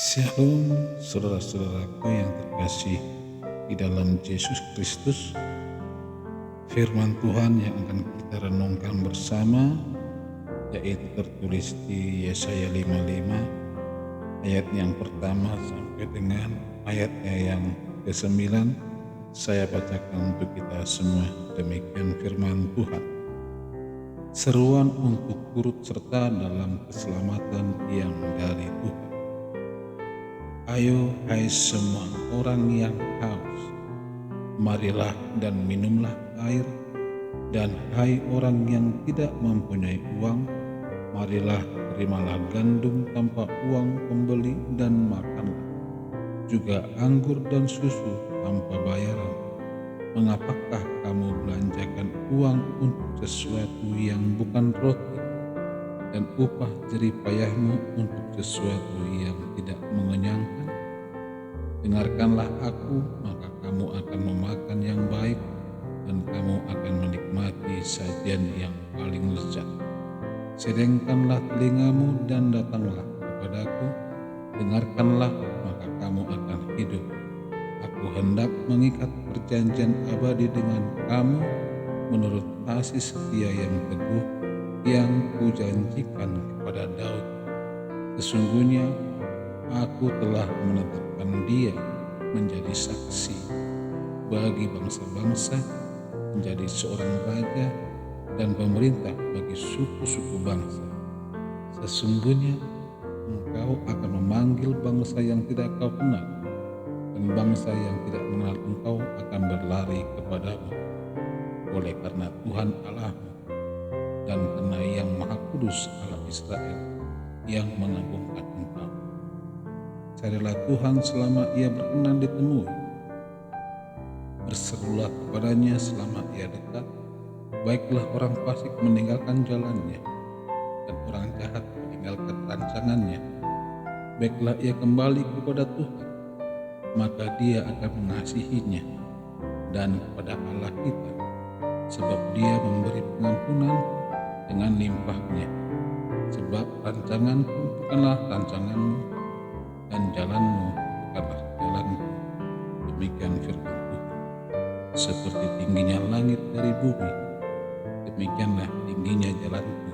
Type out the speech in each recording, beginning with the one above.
Shalom saudara-saudaraku yang terkasih di dalam Yesus Kristus. Firman Tuhan yang akan kita renungkan bersama yaitu tertulis di Yesaya 55 ayat yang pertama sampai dengan ayatnya yang ke-9. Saya bacakan untuk kita semua. Demikian firman Tuhan. Seruan untuk turut serta dalam keselamatan yang dari Tuhan. Ayo hai semua orang yang haus, marilah dan minumlah air. Dan hai orang yang tidak mempunyai uang, marilah terimalah gandum tanpa uang pembeli dan makanlah. Juga anggur dan susu tanpa bayaran. Mengapakah kamu belanjakan uang untuk sesuatu yang bukan roti, dan upah jerih payahmu untuk sesuatu yang tidak mengenyangkan? Dengarkanlah aku, maka kamu akan memakan yang baik, dan kamu akan menikmati sajian yang paling lezat. Sedengkanlah telingamu dan datanglah kepadaku, dengarkanlah, maka kamu akan hidup. Aku hendak mengikat perjanjian abadi dengan kamu menurut kasih setia yang teguh yang kujanjikan kepada Daud. Sesungguhnya aku telah menetapkan dia menjadi saksi bagi bangsa-bangsa, menjadi seorang raja dan pemerintah bagi suku-suku bangsa. Sesungguhnya engkau akan memanggil bangsa yang tidak kau kenal, dan bangsa yang tidak mengenal engkau akan berlari kepadamu. Oleh karena Tuhan Allahmu dan karena Yang Maha Kudus Allah Israel yang mengagungkan engkau. Carilah Tuhan selama ia berkenan ditemui. Berserulah kepadanya selama ia dekat. Baiklah orang fasik meninggalkan jalannya, dan orang jahat meninggalkan rancangannya. Baiklah ia kembali kepada Tuhan, maka dia akan mengasihinya, dan kepada Allah kita, sebab dia memberi pengampunan dengan limpahnya. Sebab rancanganku bukanlah rancanganmu, dan jalanmu bukanlah jalanku. Demikian firman Tuhan. Seperti tingginya langit dari bumi, demikianlah tingginya jalanku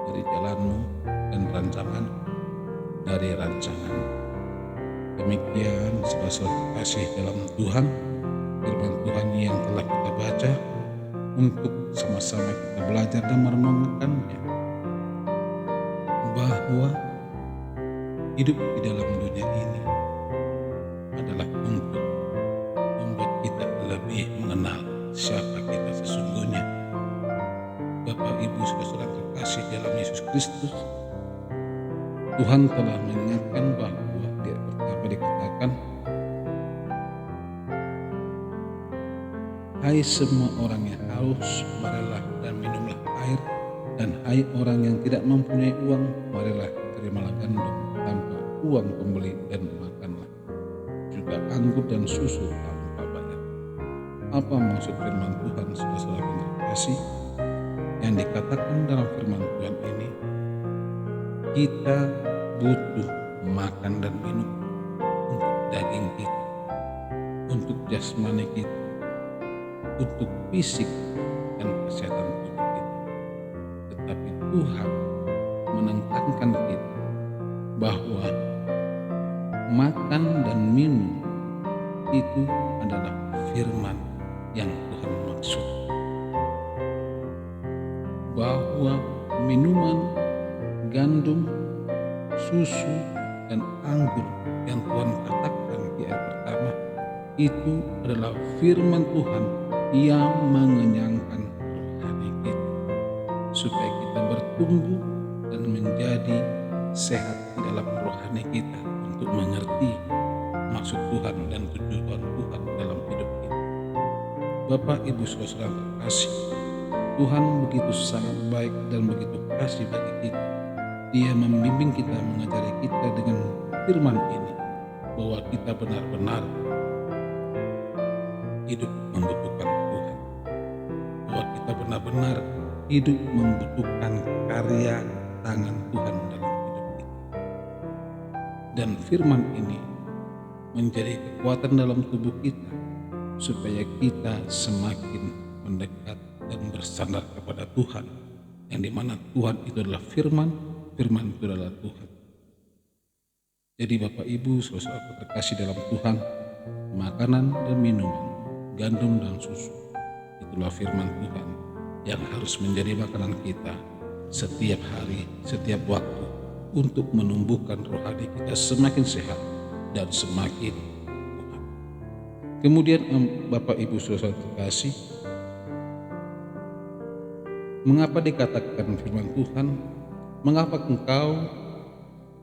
dari jalanmu, dan rancanganku dari rancanganmu. Demikian saudara-saudara kasih dalam Tuhan, firman Tuhan yang telah kita baca, untuk sama-sama kita belajar dan merenungkannya, bahwa hidup di dalam dunia ini adalah untuk membuat kita lebih mengenal siapa kita sesungguhnya. Bapak Ibu saudara terkasih dalam Yesus Kristus, Tuhan telah mengingatkan bahwa di ayat pertama dikatakan, hai semua orang yang haus, marilah dan minumlah air. Dan hai orang yang tidak mempunyai uang, marilah terimalah gandum tanpa uang pembeli dan makanlah. Juga anggur dan susu tanpa bayar. Apa maksud firman Tuhan saudara-saudara yang terkasih? Yang dikatakan dalam firman Tuhan ini, kita butuh makan dan minum untuk daging kita, untuk jasmani kita, untuk fisik dan kesehatan tubuh kita. Tetapi Tuhan menekankan kita bahwa makan dan minum itu adalah firman yang Tuhan maksud. Bahwa minuman, gandum, susu, dan anggur yang Tuhan katakan di ayat pertama itu adalah firman Tuhan yang mengenyangkan rohani kita, supaya kita bertumbuh dan menjadi sehat di dalam rohani kita untuk mengerti maksud Tuhan dan tujuan Tuhan dalam hidup kita. Bapak Ibu saudara terkasih, Tuhan begitu sangat baik dan begitu kasih bagi kita. Dia membimbing kita, mengajari kita dengan firman ini, bahwa kita benar-benar hidup membutuhkan Tuhan, bahwa kita benar-benar hidup membutuhkan karya tangan Tuhan dalam hidup kita. dan firman ini menjadi kekuatan dalam tubuh kita, supaya kita semakin mendekat dan bersandar kepada Tuhan, yang dimana Tuhan itu adalah firman, firman itu adalah Tuhan. Jadi Bapak Ibu, saudara-saudara terkasih dalam Tuhan, makanan dan minuman, gandum dan susu, itulah firman Tuhan yang harus menjadi makanan kita setiap hari, setiap waktu, untuk menumbuhkan rohani kita semakin sehat dan semakin kuat. Kemudian Bapak Ibu saudara terkasih, mengapa dikatakan firman Tuhan, mengapa engkau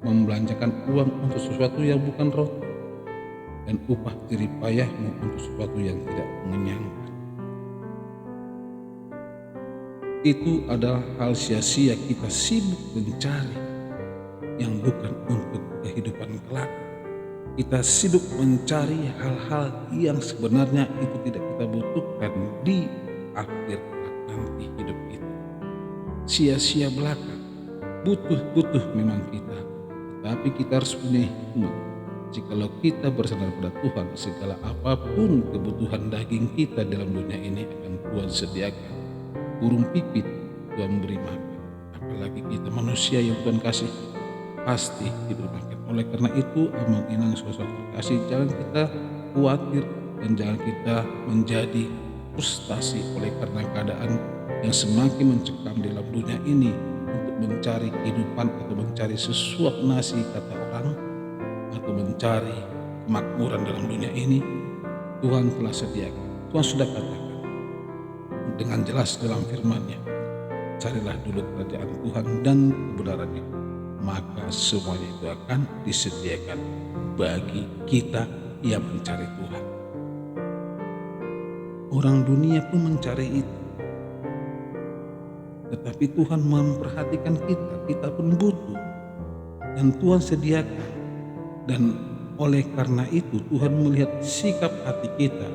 membelanjakan uang untuk sesuatu yang bukan roti, dan upah jerih payahmu untuk sesuatu yang tidak mengenyangkan? Itu adalah hal sia-sia kita sibuk mencari yang bukan untuk kehidupan kelak. Kita sibuk mencari hal-hal yang sebenarnya itu tidak kita butuhkan di akhir nanti hidup itu. Sia-sia belaka. Butuh memang kita, tapi kita harus punya hikmat. Jikalau kita bersandar pada Tuhan, segala apapun kebutuhan daging kita dalam dunia ini akan Tuhan sediakan. Burung pipit Tuhan beri makan, apalagi kita manusia yang Tuhan kasih pasti diberi makan. Oleh karena itu, amang inang saudara terkasih, jangan kita khawatir dan jangan kita menjadi frustasi oleh karena keadaan yang semakin mencekam dalam dunia ini untuk mencari kehidupan atau mencari sesuap nasi kata orang, atau mencari kemakmuran dalam dunia ini. Tuhan telah sediakan, Tuhan sudah katakan dengan jelas dalam firman-Nya, carilah dulu kerajaan Tuhan dan kebenaran-Nya, maka semuanya itu akan disediakan bagi kita yang mencari Tuhan. Orang dunia pun mencari itu, tetapi Tuhan memperhatikan kita pun butuh, dan Tuhan sediakan. Dan oleh karena itu Tuhan melihat sikap hati kita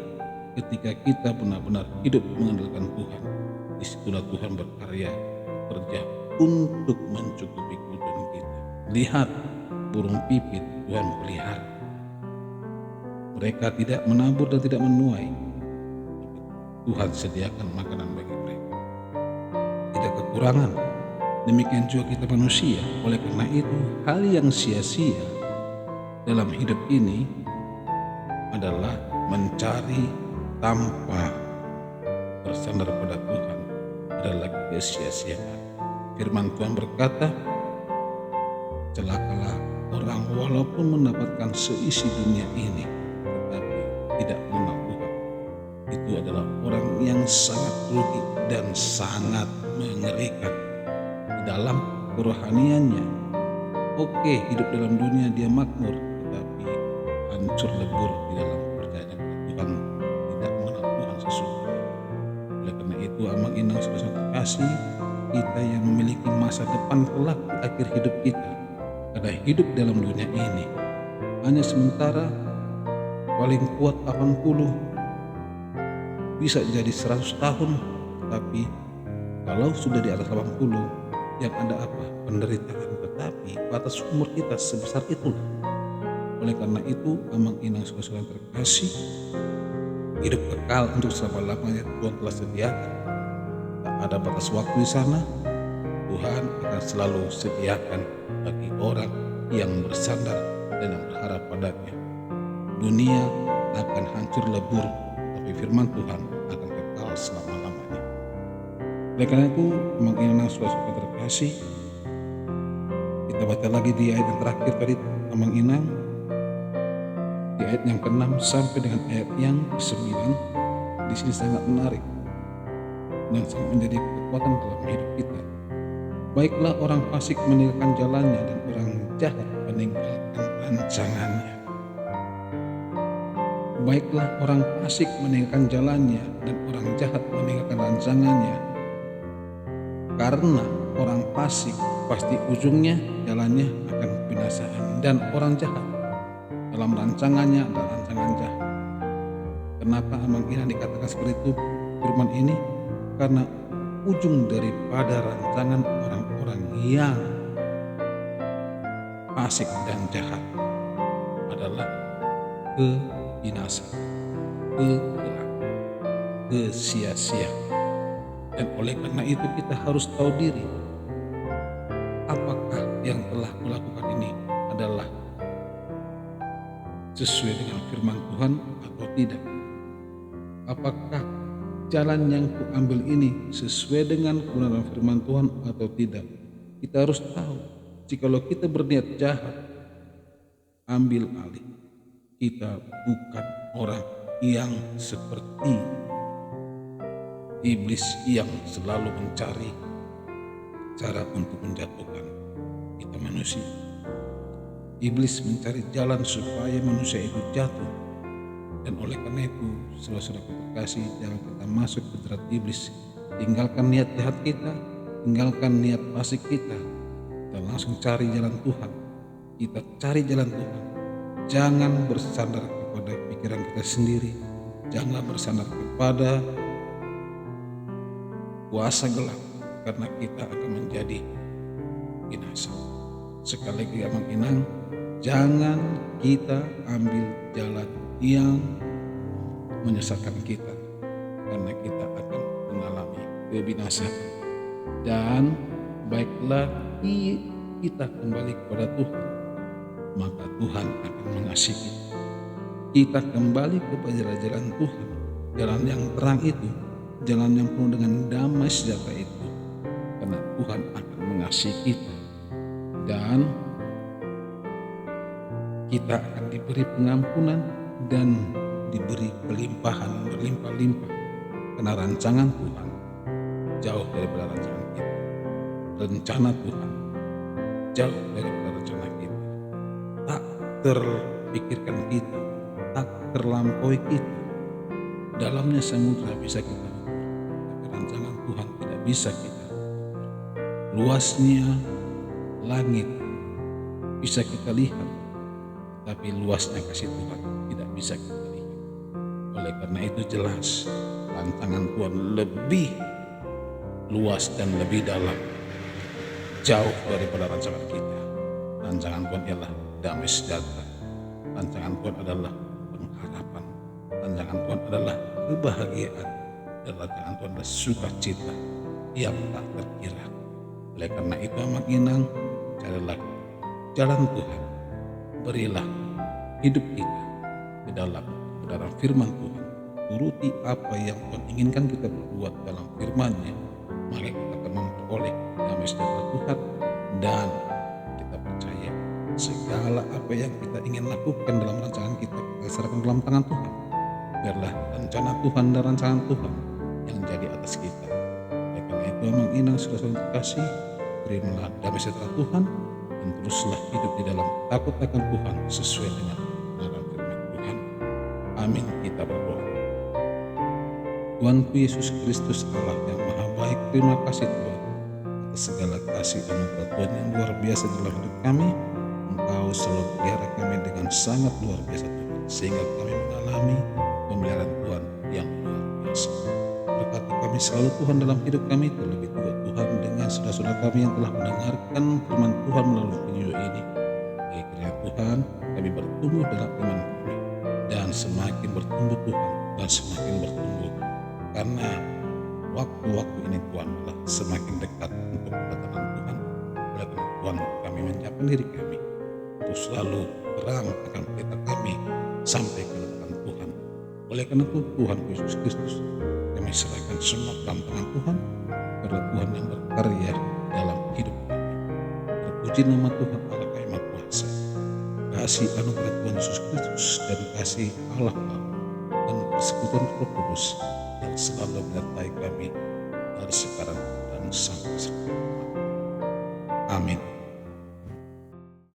ketika kita benar-benar hidup mengandalkan Tuhan. Disitulah Tuhan berkarya, bekerja untuk mencukupi kebutuhan kita. Lihat, burung pipit Tuhan pelihara. Mereka tidak menabur dan tidak menuai. Tuhan sediakan makanan bagi mereka, tidak kekurangan. Demikian juga kita manusia. Oleh karena itu, hal yang sia-sia dalam hidup ini adalah mencari tanpa bersandar pada Tuhan, adalah kesia-siaan. Firman Tuhan berkata, celakalah orang walaupun mendapatkan seisi dunia ini tetapi tidak mengenal Tuhan. Itu adalah orang yang sangat rugi dan sangat mengerikan di dalam kerohaniannya. Oke, hidup dalam dunia dia makmur, tetapi hancur lebur di dalam percayaan Tuhan, tidak mengenal Tuhan sesungguhnya. Oleh karena itu, amang inang saudara terkasih, kita yang memiliki masa depan kelak di akhir hidup kita, karena hidup dalam dunia ini hanya sementara, paling kuat 80, bisa jadi 100 tahun, tapi kalau sudah di atas 80, yang ada apa? Penderitaan. Tetapi batas umur kita sebesar itulah. Oleh karena itu, amang inang saudara terkasih, hidup kekal untuk selama-lamanya Tuhan telah sediakan. Tak ada batas waktu di sana. Tuhan akan selalu sediakan bagi orang yang bersandar dan yang berharap padanya. Dunia akan hancur lebur, tapi firman Tuhan akan kekal selama-lamanya. Oleh karena itu, amang inang saudara terkasih, kita baca lagi di ayat yang terakhir tadi, amang inang, di ayat yang ke-6 sampai dengan ayat yang ke-9. Di sini sangat menarik dan sangat menjadi kekuatan dalam hidup kita. Baiklah orang fasik meninggalkan jalannya dan orang jahat meninggalkan rancangannya. Baiklah orang fasik meninggalkan jalannya dan orang jahat meninggalkan rancangannya. Karena orang fasik pasti ujungnya jalannya akan kebinasaan, dan orang jahat dalam rancangannya adalah rancangan jahat. Kenapa amang inang dikatakan seperti itu firman ini? Karena ujung daripada rancangan orang-orang yang fasik dan jahat adalah kebinasaan, kegelapan, kesia-siaan. Dan oleh karena itu kita harus tahu diri, apakah yang telah melakukan ini adalah sesuai dengan firman Tuhan atau tidak. Apakah jalan yang kuambil ini sesuai dengan kebenaran firman Tuhan atau tidak. Kita harus tahu, jikalau kita berniat jahat, ambil alih. Kita bukan orang yang seperti iblis yang selalu mencari cara untuk menjatuhkan kita manusia. Iblis mencari jalan supaya manusia itu jatuh. Dan oleh karena itu, saudara-saudara terkasih, jangan kita masuk ke jerat iblis. Tinggalkan niat jahat kita, tinggalkan niat fasik kita. Kita langsung cari jalan Tuhan. Kita cari jalan Tuhan. Jangan bersandar kepada pikiran kita sendiri. Jangan bersandar kepada kuasa gelap, karena kita akan menjadi binasa. Sekali lagi Abang Inang, jangan kita ambil jalan yang menyesatkan kita, karena kita akan mengalami kebinasaan. Dan baiklah kita kembali kepada Tuhan, maka Tuhan akan mengasihi kita. Kita kembali kepada jalan Tuhan, jalan yang terang itu, jalan yang penuh dengan damai sejahtera itu, karena Tuhan akan mengasihi kita. Dan kita akan diberi pengampunan dan diberi kelimpahan berlimpah-limpah, karena rancangan Tuhan jauh daripada rancangan kita. Rencana Tuhan jauh daripada rencana kita. Tak terpikirkan kita, tak terlampaui kita. Dalamnya samudra bisa kita ukur, tapi rancangan Tuhan tidak bisa kita ukur. Luasnya langit bisa kita lihat, tapi luasnya kasih Tuhan tidak bisa kita lihat. Oleh karena itu jelas rancangan Tuhan lebih luas dan lebih dalam, jauh daripada rancangan kita. Rancangan Tuhan ialah damai sejahtera. Rancangan Tuhan adalah pengharapan. Rancangan Tuhan adalah kebahagiaan. Dan rancangan Tuhan adalah sukacita yang tak terkira. Oleh karena itu Abang Inang, carilah jalan Tuhan. Berilah hidup kita di dalam kebenaran firman Tuhan. Turuti apa yang Tuhan inginkan kita berbuat dalam firman-Nya, maka kita akan memperoleh damai sejahtera Tuhan. Dan kita percaya segala apa yang kita ingin lakukan dalam rancangan kita serahkan dalam tangan Tuhan. Biarlah rencana Tuhan dan rancangan Tuhan yang jadi atas kita. Oleh karena itu Abang Inang saudara terkasih, terimalah damai sejahtera Tuhan dan teruslah hidup di dalam takut akan Tuhan sesuai dengan kebenaran firman Tuhan. Amin. Kita berdoa. Tuhanku Yesus Kristus, Allah yang Maha Baik, terima kasih Tuhan atas segala kasih anugerah Tuhan yang luar biasa dalam hidup kami. Engkau selalu pelihara kami dengan sangat luar biasa Tuhan, sehingga kami mengalami pemeliharaan Tuhan yang luar biasa. Berkati kami selalu Tuhan dalam hidup kami, terlebih juga Tuhan dengan saudara-saudara kami yang telah mendengarkan firman Tuhan melalui video ini. Kiranya Tuhan kami bertumbuh dalam iman kami dan semakin bertumbuh Tuhan, dan semakin bertumbuh, karena waktu-waktu ini Tuhan adalah semakin dekat untuk kedatangan Tuhan. Oleh karena Tuhan kami menyiapkan diri kami untuk selalu terang akan pelita kami sampai kedatangan Tuhan. Oleh karena itu Tuhan Yesus Kristus, kami serahkan semua dalam tangan Tuhan, karena Tuhan yang berkarya dalam hidup kami. Terpuji nama Tuhan Allah kami Maha Kuasa. Kasih anugerah Tuhan Yesus Kristus dan kasih Allah Bapa dan persekutuan Roh Kudus yang selalu menyertai kami dari sekarang dan sampai selamanya. Amin.